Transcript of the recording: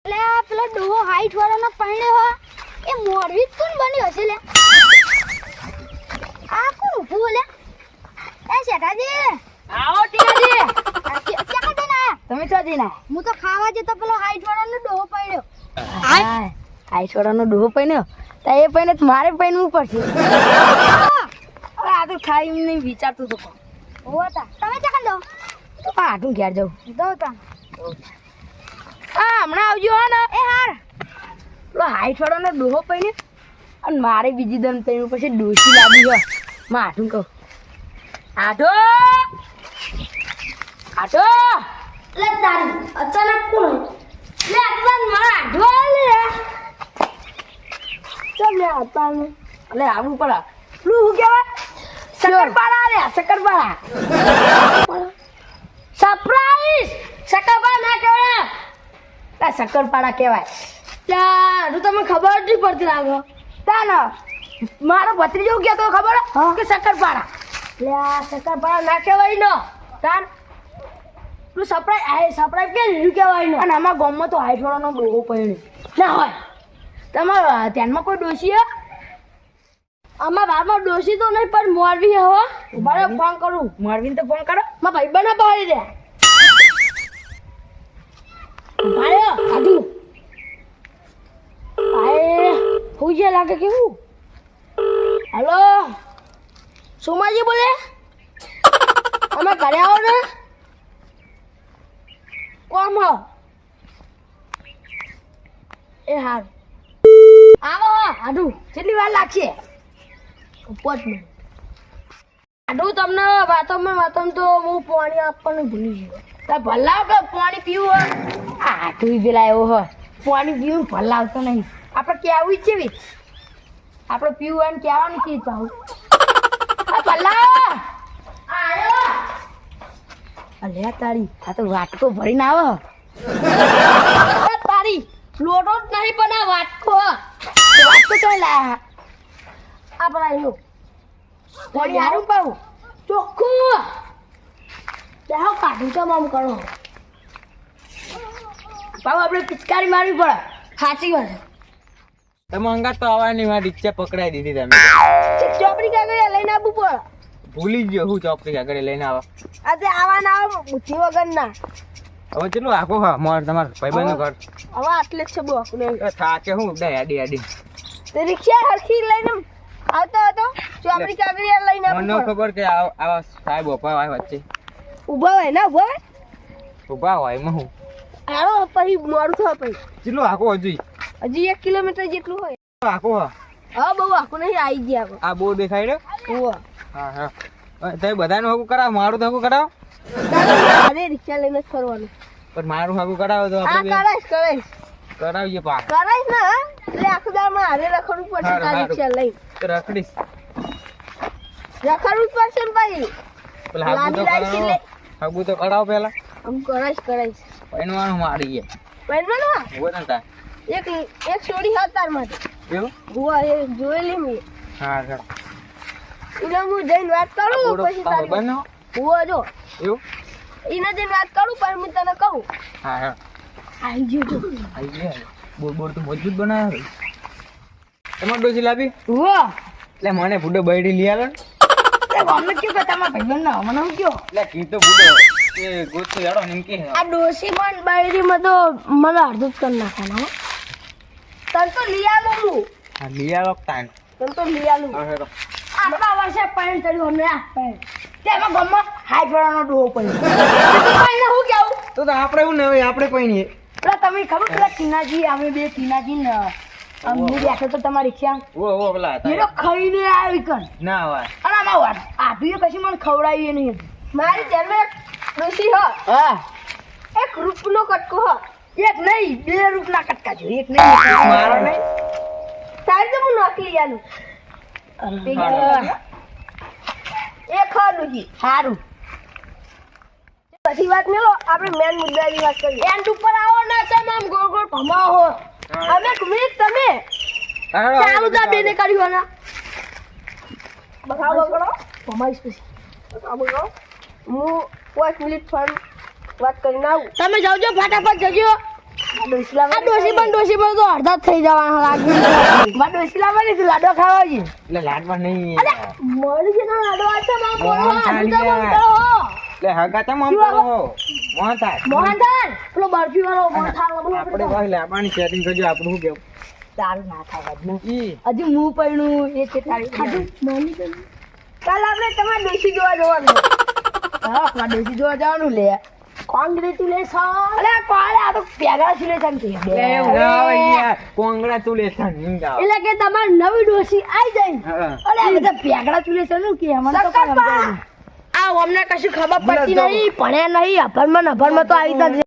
લે પેલો ડોહો હાઈટ વાળાનો પહેણ્યો એ મોરવી કોણ બન્યો હશે લે આ કોણ ઊભું લે એ શેઠાજી આવો ટીકાજી ક્યાં જઈને આયા તમે ક્યાં જઈને હું તો ખાવા જતો પેલો હાઈટ વાળાનો ડોહો પહેણ્યો આઈ છોડાનો ડોહો પહેર્યો તો એ પહેને મારે પહેરવું પડશે હવે આ તો ખાઈ નહીં વિચારતું તો હોતા તમે ક્યાં દો તો આટું ઘેર જાઉં દો તા હા હમણાં આવજો હા ને એ હાર પેલો હાઈ છોડાનો ડોહો પહેને અને મારે બીજી દમ પહેરવું પછી ડોસી લાવી હોય માં આટું કહું આટો આટો લે તારી અચાનક કોણ લે આટલા મારા આટો લે ચાલ લે આટલા અલે આવવું પડે પેલું શું કહેવાય શક્કરપારા લે શક્કરપારા સરપ્રાઈઝ શક્કરપારા ના કહેવાય આ શક્કરપારા કહેવાય ત્યાં તમને ખબર જ નહીં પડતી લાગો તા ને મારો ભત્રીજો કહેતો ખબર કે શક્કરપારા લે આ શક્કરપારા ના કહેવાય ને તાન પેલું સરપ્રાઈઝ કે લીધું કહેવાય ને અને અમારા ગામમાં તો હાઈટવાળાનો ડોહો પડ્યો ના હોય તમારા ધ્યાનમાં કોઈ ડોશી હે અમારા બારમાં ડોશી તો નહીં પણ મોરવી હો મારે ફોન કરું મોરવીને તો ફોન કરો મારા ભાઈ બના પાડી દે ભાઈ આદુ આય હોજે લાગે કેવું હેલો સોમાજી બોલે અમે ઘરે આવો ને કોમ હો એ હાર આવો આડુ કેટલી વાર લાગશે 5 મિનિટ આડુ તમને વાતોમાં તો હું પાણી આપવાનું ભૂલી ગયો ભલાવ કે પાણી પીવું હોય આટલું પેલા એવો હોય પાણી પીવું ભલાવતો નહીં આપણે કેવું છે વીજ આપણે પીવું હોય ને કહેવાનું છે પાવું ભલા અલે તારી આ તો વાટકો ભરીને આવે તારી લોટો જ નહીં પણ આ વાટકો તો લા આપણા એનું પાણી હારું પાવું ચોખ્ખું ચાલો કાઢું તો આમ કરો પાવ આપણે પિચકારી મારવી પડે સાચી વાત તમે અંગાત તો આવવાની વાત ઈચ્છા પકડાઈ દીધી તમે ચોપડી કાગળ લઈને આવવું પડે ભૂલી ગયો હું ચોપડી આગળ લઈને આવા આજે આવા ના બુદ્ધિ વગર ના હવે ચેટલું આખો હા મોર તમાર ભાઈબંધનું ઘર હવે આટલે જ છે બહુ આખું નહીં થાકે હું બધા આડી આડી તે રિક્ષા હરખી લઈને આવતો હતો ચોપડી કાગળ લઈને મને આવવું ખબર કે આવા સાહેબ ઉભા હોય વચ્ચે ઉભા હોય ના ઉભા હોય ઉભા હોય એમાં હું હારો પછી મોડું થવા પછી ચેટલું આખો હજુ હજી 1 કિલોમીટર જેટલું હોય આખો હા હા બહુ આખું નહીં આવી ગયા આ બહુ દેખાય રે ઓવા હા હા તમે બધાનું હગું કરાવો મારું તો હગું કરાવો અરે રિક્ષા લઈને જ ફરવાનું પણ મારું હગું કરાવો તો હા આપણે કરાઈશ કરાવીએ પાક કરાઈશ ને એટલે આખું દામાં હારે રખડવું પડશે હારું, તારી હારું. રિક્ષા લઈ તો રખડીશ રખડવું જ પડશે ને ભાઈ પેલા હગું તો લાંબી રાઈડ કરાવો હગું તો કરાવો પેલા આમ કરાઈશ પૈણવાનું મારીએ પહેરવાનું હોય ને તાર એક છોડી હાથ તાર માટે એવું હુઆ એ જોયેલી મેં હા હા એને હું જઈને વાત કરું પછી તારી બનો હુઆ જો એવું એને જઈને વાત કરું પછી હું તને કહું હા હા આવી ગયો આઈ ગયા બોર તો મજબૂત બનાવ્યો તમારે ડોસી લાવી હુઆ એટલે મને બુડો બૈડી લઈ આલો અમને કયો કે તમારા ભાઈબંધ ના મને હું કયો એટલે કી તો બુડો એ ગોતો યાડો ને એમ કે આ ડોસી પણ બાયડીમાં તો મને અડધું જ કરી નાખવાના તને તો લઈ આલો હું હા લઈ આલો તાન તને તો લઈ આલું હા હેડો આટલા વર્ષે પાણી ચડ્યું અમને આ પાણી તેમાં ગામમાં હાઈ ફળાનો ડોહો પડ્યો પાણી હું કેવું તો આપણે એવું ને હવે આપણે પૈણીએ પેલા તમે ખબર પેલા ટીનાજી અમે બે ટીનાજી ને હું બેઠો તો તમારી રિક્ષા ઓ પેલા હતા મેરો ખાઈને આવી કણ ના હોય અને આમાં વાત આભીએ કશી મને ખવડાવી નહીં મારી જન્મે ડોસી હો હા એક રૂપનો કટકો હો એક નહીં 2 રૂપના કટકા જો એક નહીં મારો નહીં તારી તો હું નોકરી આલું એક ખાડુજી સારું બધી વાત મેલો આપણે મેન મુદ્દાની વાત કરીએ એન્ડ ઉપર આવો ના છે આમ ગોળ ગોળ ભમાવો અમે મિનિટ તમે ચાલુ તા બેને કર્યું બખાવો કરો ભમાઈશ પછી બખાવો કરો હું 5 મિનિટ ફોન વાત કરીને આવું તમે જાવજો ફટાફટ જજો આ ડોશી પણ તો અડધા જ થઈ જવાના લાગે મારા ડોશી લાવવાની તું લાડવા ખાવા છે એટલે લાડવા નહીં અરે મળી છે લાડવા છે મોહન થાળ એટલે હગા તમ આમ કરો મોહન થાળ મોહનથાળ પેલો બરફી વાળો મોહનથાળ આપણે ભાઈ લાવવાની સેટિંગ કરજો આપણું શું કેવું તારું ના થાય ઈ હજુ હું પૈણું એ છે તારી કાલ આપણે તમારે ડોશી જોવા જવાનું હા તમારે ડોશી જોવા જવાનું લે કોંગ્રેચ્યુલેશન અલે કોણ આ તો પેગ્રેચ્યુલેશન છે એવું ના હોય યાર કોંગ્રેચ્યુલેશન નહીં ગાવ એટલે કે તમાર નવી ડોશી આવી જાય અલે આ બધા પેગ્રેચ્યુલેશન નું કે મને તો કઈ સમજાય નહીં આ અમને કશું ખબર પડતી નહીં ભણ્યા નહીં અભણમાં તો આવી તા